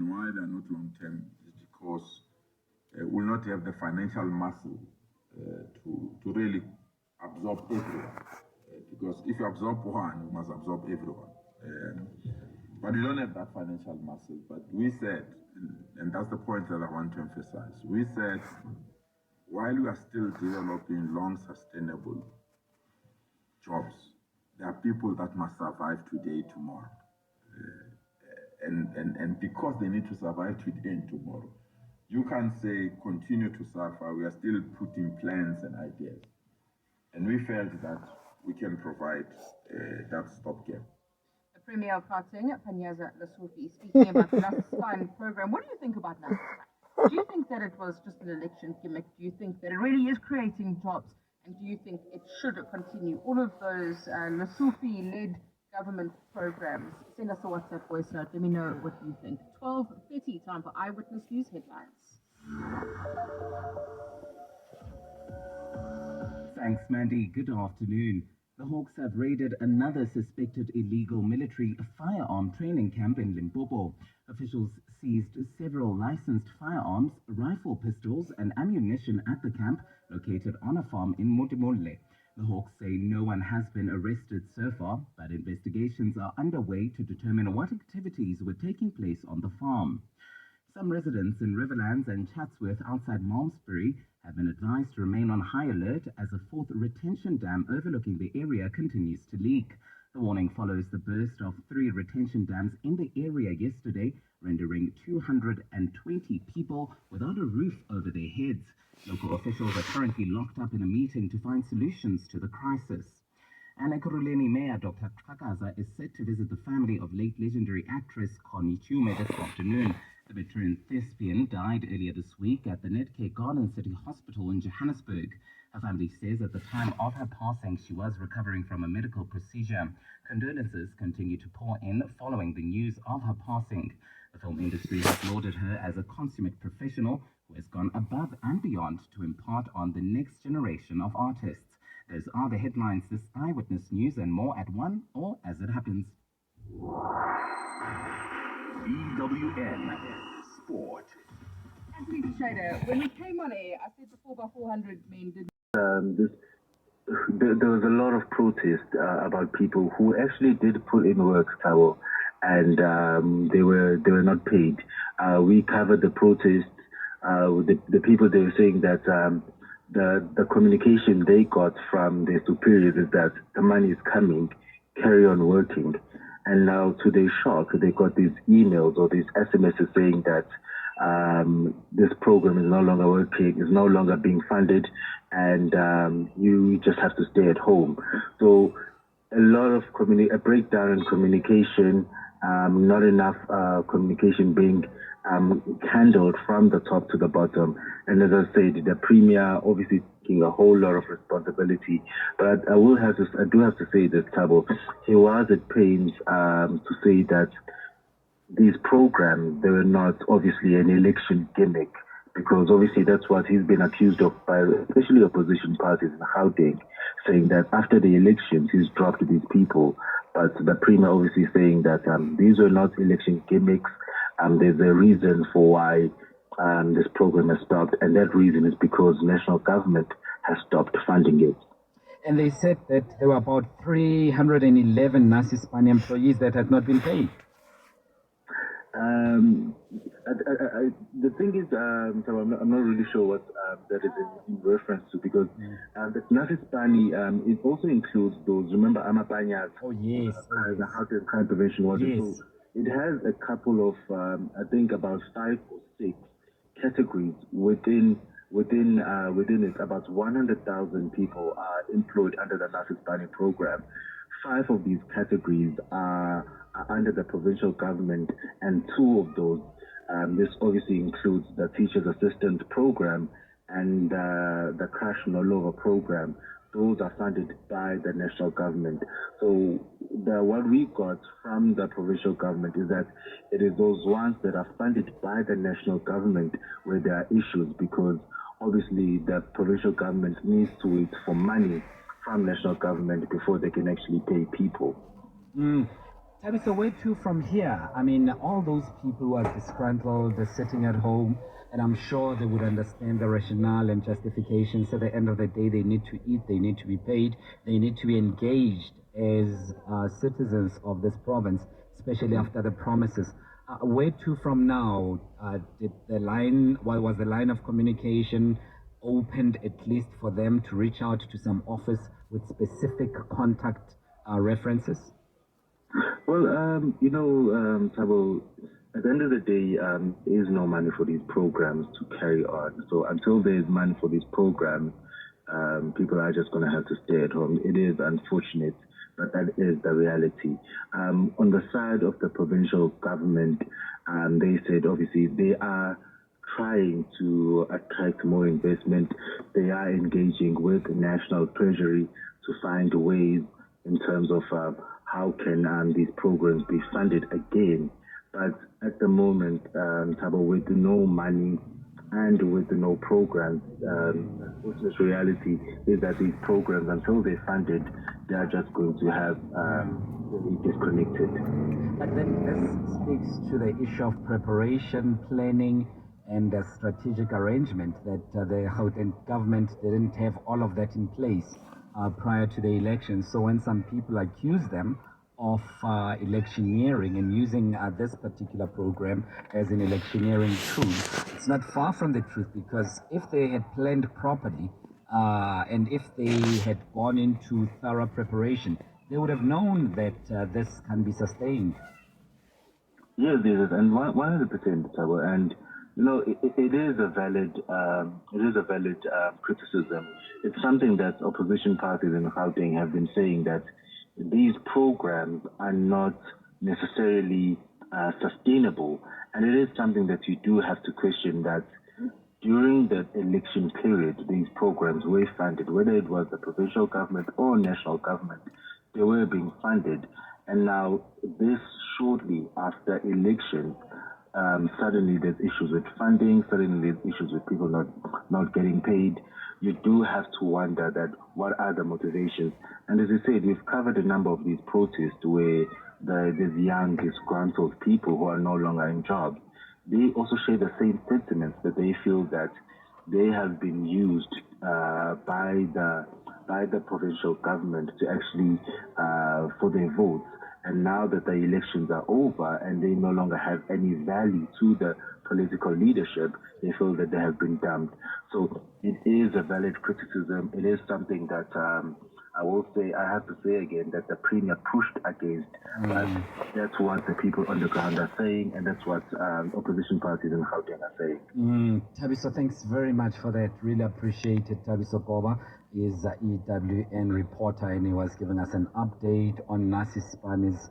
and why they're not long-term is because we'll not have the financial muscle to really absorb everyone. Because if you absorb one, you must absorb everyone. But we don't have that financial muscle. But we said, and that's the point that I want to emphasize, we said, while we are still developing long, sustainable jobs, there are people that must survive today, tomorrow. And because they need to survive today and tomorrow, you can't say continue to suffer. We are still putting plans and ideas. And we felt that we can provide that stopgap. The Premier of Gauteng, Panyaza Lesufi, speaking about the Nasi Ispani program. What do you think about Nasi Ispani? Do you think that it was just an election gimmick? Do you think that it really is creating jobs? And do you think it should continue? All of those Lesufi-led government programs. Send us a WhatsApp voice note. Let me know what you think. 12:30, time for Eyewitness News headlines. Thanks, Mandy. Good afternoon. The Hawks have raided another suspected illegal military firearm training camp in Limpopo. Officials seized several licensed firearms, rifle pistols, and ammunition at the camp located on a farm in Modimolle. The Hawks say no one has been arrested so far, but investigations are underway to determine what activities were taking place on the farm. Some residents in Riverlands and Chatsworth outside Malmesbury have been advised to remain on high alert as a fourth retention dam overlooking the area continues to leak. The warning follows the burst of 3 retention dams in the area yesterday, rendering 220 people without a roof over their heads. Local officials are currently locked up in a meeting to find solutions to the crisis. And Ekurhuleni Mayor Dr. Xhakaza is set to visit the family of late legendary actress Connie Chiume this afternoon. The veteran thespian died earlier this week at the Netcare Garden City Hospital in Johannesburg. Her family says at the time of her passing, she was recovering from a medical procedure. Condolences continue to pour in following the news of her passing. The film industry has lauded her as a consummate professional who has gone above and beyond to impart on the next generation of artists. Those are the headlines this Eyewitness News and more at 1 or as it happens. EWN Sport. Anthony Shader, when we came on air, I said the 4x400 men didn't. There was a lot of protest about people who actually did put in work, Tabo, and they were not paid. We covered the protests. The people, they were saying that the communication they got from their superiors is that the money is coming, carry on working. And now, to their shock, they got these emails or these SMSs saying that this program is no longer working, is no longer being funded, and you just have to stay at home. So a lot of a breakdown in communication, not enough communication being handled from the top to the bottom. And as I said, the Premier obviously taking a whole lot of responsibility. But I do have to say this, Tabo, he was at pains to say that these programs, they were not obviously an election gimmick, because obviously that's what he's been accused of by especially opposition parties in Gauteng, saying that after the elections he's dropped these people. But the Premier obviously saying that these were not election gimmicks. There's a reason for why this program has stopped, and that reason is because national government has stopped funding it. And they said that there were about 311 Nasi Ispani employees that had not been paid. The thing is, so I'm not really sure what that is in reference to, because the Nasi Ispani, it also includes those, remember Panyaza? Oh, yes. The Gauteng Crime Prevention Water. Yes. So it has a couple of, I think about 5 or 6 categories within it. About 100,000 people are employed under the Nasi Ispani program. 5 of these categories are under the provincial government, and 2 of those, this obviously includes the Teacher's Assistant program and the Crash No Lover program. Those are funded by the national government. So what we got from the provincial government is that it is those ones that are funded by the national government where there are issues, because obviously the provincial government needs to wait for money from national government before they can actually pay people. Tabi, so where to from here? I mean, all those people who are disgruntled, they're sitting at home, and I'm sure they would understand the rationale and justifications. At the end of the day, they need to eat, they need to be paid, they need to be engaged as citizens of this province, especially after the promises. Where to from now? Did the line, was the line of communication opened at least for them to reach out to some office with specific contact references? Well, Tabo, at the end of the day, there is no money for these programs to carry on. So until there is money for these programs, people are just going to have to stay at home. It is unfortunate, but that is the reality. On the side of the provincial government, they said obviously they are trying to attract more investment. They are engaging with the National Treasury to find ways in terms of how can these programs be funded again. But at the moment, Tabo, with no money and with no programs, the reality is that these programs, until they're funded, they are just going to have be disconnected. But then this speaks to the issue of preparation, planning, and a strategic arrangement that the Gauteng government didn't have all of that in place prior to the election. So when some people accuse them of electioneering and using this particular program as an electioneering tool, it's not far from the truth, because if they had planned properly and if they had gone into thorough preparation, they would have known that this can be sustained. Yes, yes, and 100%, Tabo, and it is a valid criticism. It's something that opposition parties in Gauteng have been saying, that these programs are not necessarily sustainable, and it is something that you do have to question, that during the election period, these programs were funded, whether it was the provincial government or national government, they were being funded. And now, this shortly after elections, suddenly there's issues with funding, suddenly there's issues with people not getting paid. You do have to wonder that what are the motivations. And as I said, we've covered a number of these protests where there's young, disgruntled people who are no longer in jobs. They also share the same sentiments, that they feel that they have been used by the provincial government to actually for their votes. And now that the elections are over and they no longer have any value to the political leadership, they feel that they have been dumped. So it is a valid criticism. It is something that I have to say again, that the Premier pushed against. But that's what the people on the ground are saying, and that's what opposition parties in Gauteng are saying. Tabiso, thanks very much for that. Really appreciate it. Tabiso Goba is EWN reporter, and he was giving us an update on Nasi Ispani's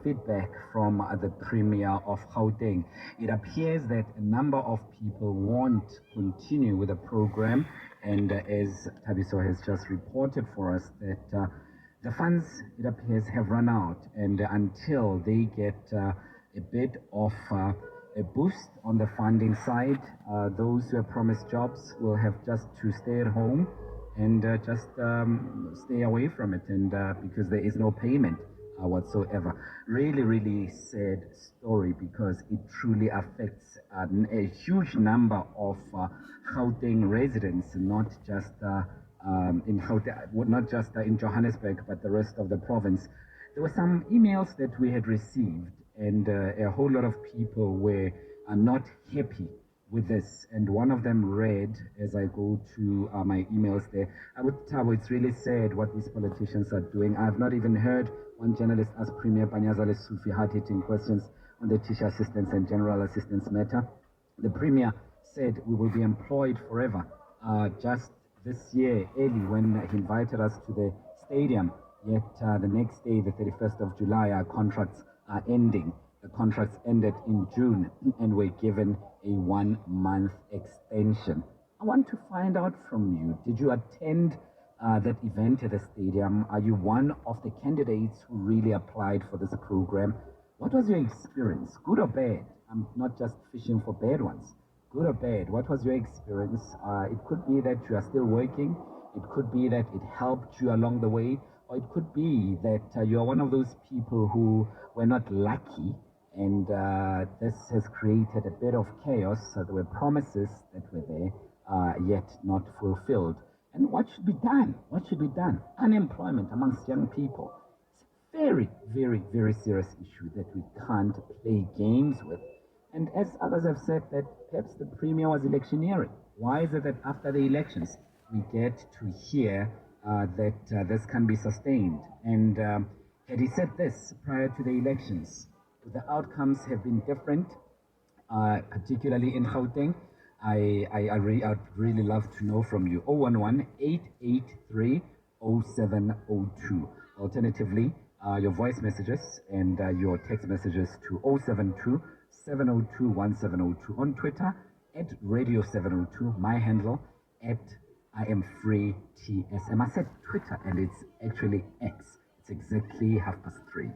feedback from the Premier of Gauteng. It appears that a number of people won't continue with the program, and as Tabiso has just reported for us, that the funds, it appears, have run out, and until they get a bit of a boost on the funding side, those who have promised jobs will have just to stay at home and just stay away from it, and because there is no payment whatsoever. Really, really sad story, because it truly affects a huge number of Gauteng residents, not just in Gauteng, not just in Johannesburg, but the rest of the province. There were some emails that we had received, and a whole lot of people were not happy with this. And one of them read, as I go to my emails there, it's really sad what these politicians are doing. I've not even heard one journalist ask Premier Panyaza Lesufi hard-hitting questions on the teacher assistance and general assistance matter. The Premier said we will be employed forever. Just this year, early, when he invited us to the stadium, yet the next day, the 31st of July, our contracts are ending. The contracts ended in June, and we're given a 1-month extension. I want to find out from you, did you attend that event at the stadium? Are you one of the candidates who really applied for this program? What was your experience, good or bad? I'm not just fishing for bad ones. Good or bad, what was your experience? It could be that you are still working. It could be that it helped you along the way. or it could be that you are one of those people who were not lucky, and this has created a bit of chaos. So there were promises that were there, yet not fulfilled. And what should be done? What should be done? Unemployment amongst young people. It's a very, very, very serious issue that we can't play games with. And as others have said, that perhaps the Premier was electioneering. Why is it that after the elections we get to hear that this can be sustained? And had he said this prior to the elections, would the outcomes have been different, particularly in Gauteng? I'd really love to know from you. 011-883-0702. Alternatively, your voice messages and your text messages to 072-702-1702. On Twitter, at Radio702. My handle, at IamFreeTSM. I said Twitter, and it's actually X. It's exactly 3:30.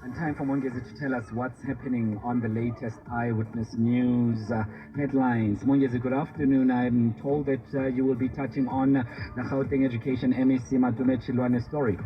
And time for Mongezi to tell us what's happening on the latest Eyewitness News headlines. Mongezi, good afternoon. I'm told that you will be touching on the Gauteng Education MEC Madume Chilwane story.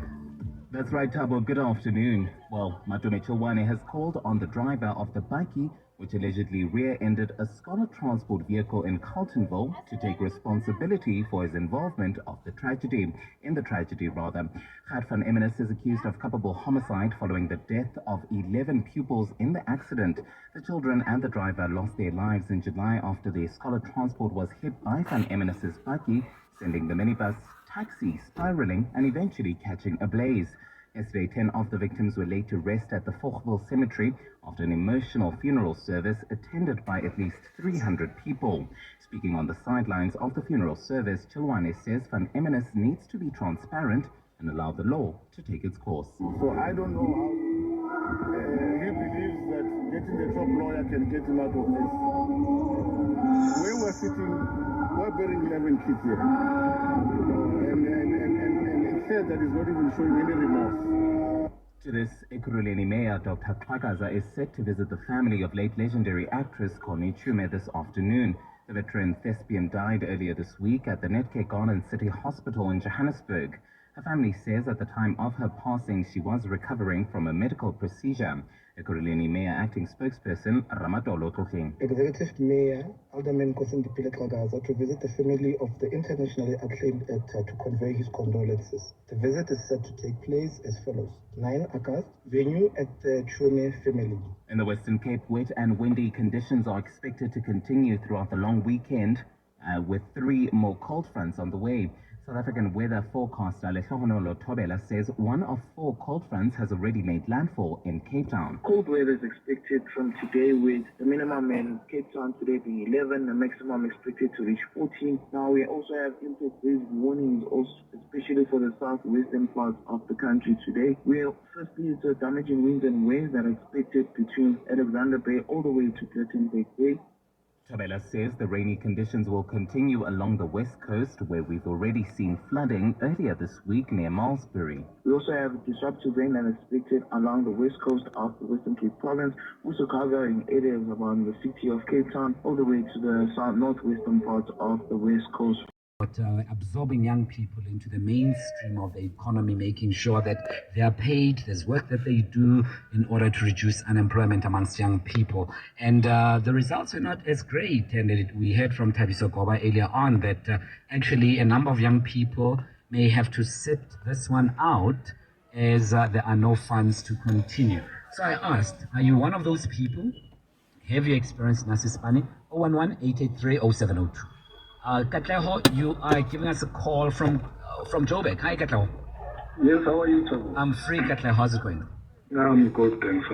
That's right, Tabo. Good afternoon. Well, Madume Chilwane has called on the driver of the bikie, which allegedly rear-ended a scholar transport vehicle in Carltonville, to take responsibility for his involvement in the tragedy. Gert van Emmenes is accused of culpable homicide following the death of 11 pupils in the accident. The children and the driver lost their lives in July after the scholar transport was hit by van Emmenes' bikie, sending the minibus taxi spiraling and eventually catching ablaze. Yesterday, 10 of the victims were laid to rest at the Volkville Cemetery after an emotional funeral service attended by at least 300 people. Speaking on the sidelines of the funeral service, Chilwane says Van Emmenes needs to be transparent and allow the law to take its course. So I don't know how he believes that getting the top lawyer can get him out of this. We were sitting, we're bearing 11 kids here. And it's said that he's not even showing any remorse. To this, Ekurhuleni Mayor Dr. Panyaza is set to visit the family of late legendary actress Connie Chume this afternoon. The veteran thespian died earlier this week at the Netcare Garden City Hospital in Johannesburg. Her family says at the time of her passing, she was recovering from a medical procedure. Ekurhuleni Mayor acting spokesperson Ramatolo Tlotling. Executive Mayor Alderman Kosindipile Kagaza to visit the family of the internationally acclaimed actor to convey his condolences. The visit is set to take place as follows: 9 August, venue at the Chume family. In the Western Cape, wet and windy conditions are expected to continue throughout the long weekend, with 3 more cold fronts on the way. South African weather forecaster Lehlohonolo Thobela says one of 4 cold fronts has already made landfall in Cape Town. Cold weather is expected from today, with the minimum in Cape Town today being 11, the maximum expected to reach 14. Now we also have impact-based warnings, also especially for the southwestern parts of the country today. Firstly, it's damaging winds and waves that are expected between Alexander Bay all the way to Plettenberg Bay. Thobela says the rainy conditions will continue along the west coast, where we've already seen flooding earlier this week near Malmesbury. We also have disruptive rain that is expected along the west coast of the Western Cape province, also covering areas around the city of Cape Town, all the way to the northwestern parts of the west coast. Absorbing young people into the mainstream of the economy, making sure that they are paid, there's work that they do in order to reduce unemployment amongst young people. And the results are not as great. And we heard from Thabiso Goba earlier on that actually a number of young people may have to sit this one out as there are no funds to continue. So I asked, are you one of those people? Have you experienced Nasi Ispani? 011-883-0702. Katleho, you are giving us a call from Joburg. Hi, Katleho. Yes, how are you, Tabo? I'm free, Katleho. How's it going? I'm good, thanks.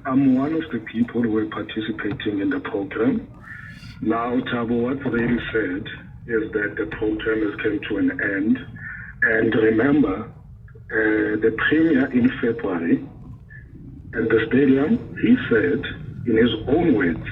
I'm one of the people who are participating in the program. Now, Tabo, what's really sad is that the program has come to an end. And remember, the Premier in February at the stadium, he said in his own words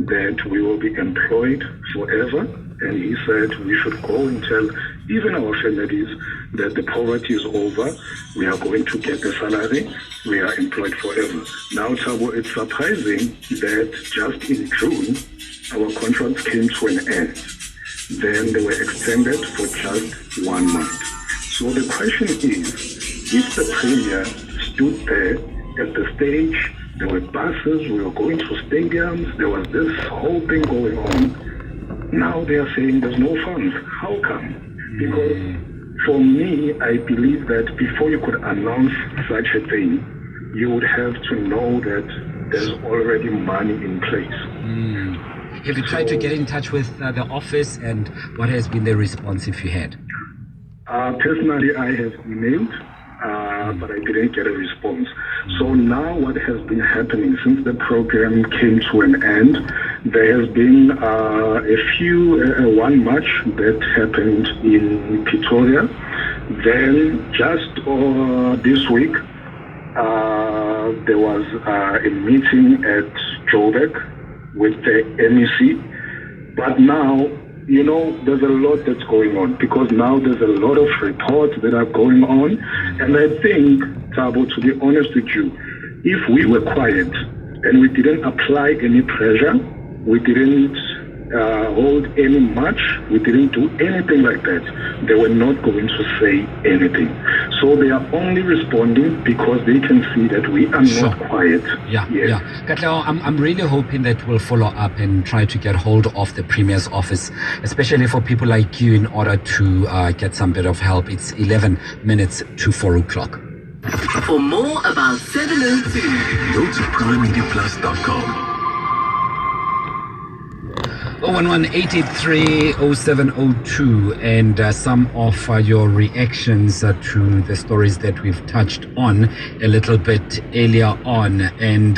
that we will be employed forever, and he said we should go and tell even our families that the poverty is over, we are going to get the salary, we are employed forever. Now, Tabo, it's surprising that just in June, our contracts came to an end. then they were extended for just 1 month. So the question is, if the Premier stood there at the stage, there were buses, we were going to stadiums, there was this whole thing going on. Now they are saying there's no funds. How come? Because for me, I believe that before you could announce such a thing, you would have to know that there's already money in place. Have you tried to get in touch with the office, and what has been the response if you had? Personally, I have emailed, but I didn't get a response. So now what has been happening since the program came to an end, there has been one match that happened in Pretoria. Then just this week, there was a meeting at Joburg with the MEC. But now, you know, there's a lot that's going on because now there's a lot of reports that are going on. And I think, Thabo, to be honest with you, if we were quiet and we didn't apply any pressure, we didn't hold any match, we didn't do anything like that, they were not going to say anything. So they are only responding because they can see that we are not quiet. Yeah. Katlego, I'm really hoping that we'll follow up and try to get hold of the Premier's office, especially for people like you, in order to get some bit of help. It's 11 minutes to 4 o'clock. For more about 702, go to primemediaplus.com. 011-883-0702, and some of your reactions to the stories that we've touched on a little bit earlier on. And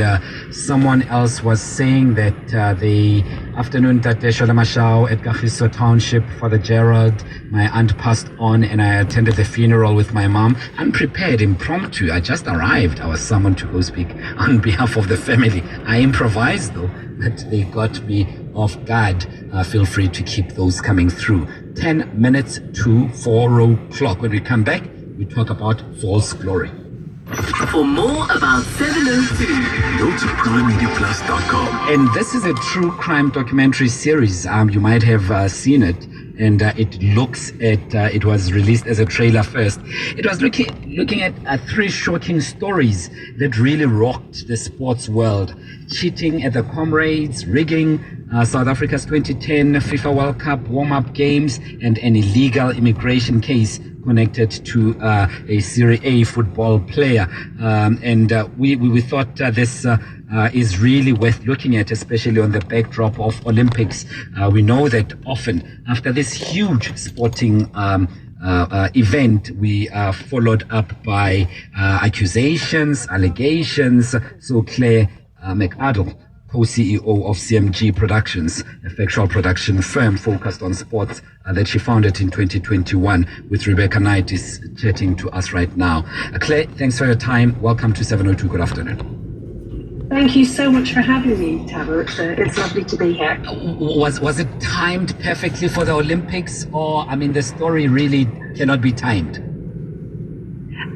someone else was saying that the afternoon that Shola Mashao at Kagiso Township, Father Gerald, my aunt passed on, and I attended the funeral with my mom, unprepared, impromptu. I just arrived. I was summoned to go speak on behalf of the family. I improvised though, but they got me off guard. Feel free to keep those coming through. 10 minutes to 4 o'clock. When we come back, we talk about false glory. For more about 702, go to primemediaplus.com. And this is a true crime documentary series. You might have seen it. And it was released as a trailer first. It was looking at 3 shocking stories that really rocked the sports world. Cheating at the Comrades, rigging South Africa's 2010 FIFA World Cup warm-up games, and an illegal immigration case connected to a Serie A football player. We thought this is really worth looking at, especially on the backdrop of Olympics. We know that often after this huge sporting event, we are followed up by accusations, allegations. So Claire McArdle, co-CEO of CMG Productions, a factual production firm focused on sports that she founded in 2021, with Rebecca Knight, is chatting to us right now. Claire, thanks for your time. Welcome to 702. Good afternoon. Thank you so much for having me, Thabo. It's lovely to be here. Was it timed perfectly for the Olympics, or, I mean, the story really cannot be timed?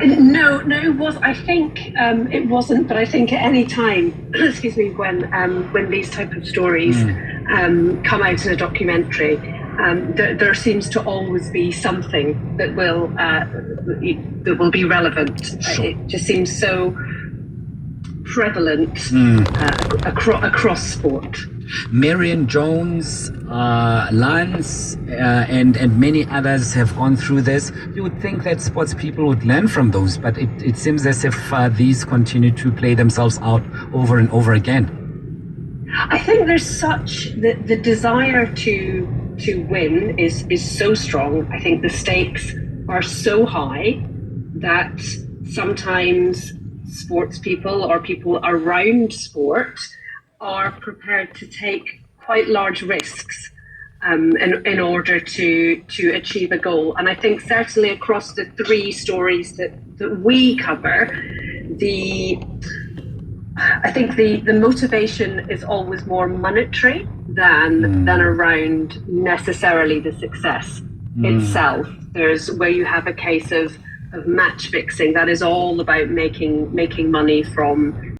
No, it was. I think it wasn't, but I think at any time, excuse me, when these type of stories come out in a documentary, there seems to always be something that will be relevant. Sure. It just seems so prevalent across sport. Marion Jones, Lance, and many others have gone through this. You would think that sports people would learn from those, but it seems as if these continue to play themselves out over and over again. I think there's such the desire to win is so strong. I think the stakes are so high that sometimes sports people or people around sport are prepared to take quite large risks in order to achieve a goal. And I think certainly across the 3 stories that we cover, I think the motivation is always more monetary than around necessarily the success itself. There's where you have a case of match fixing that is all about making money from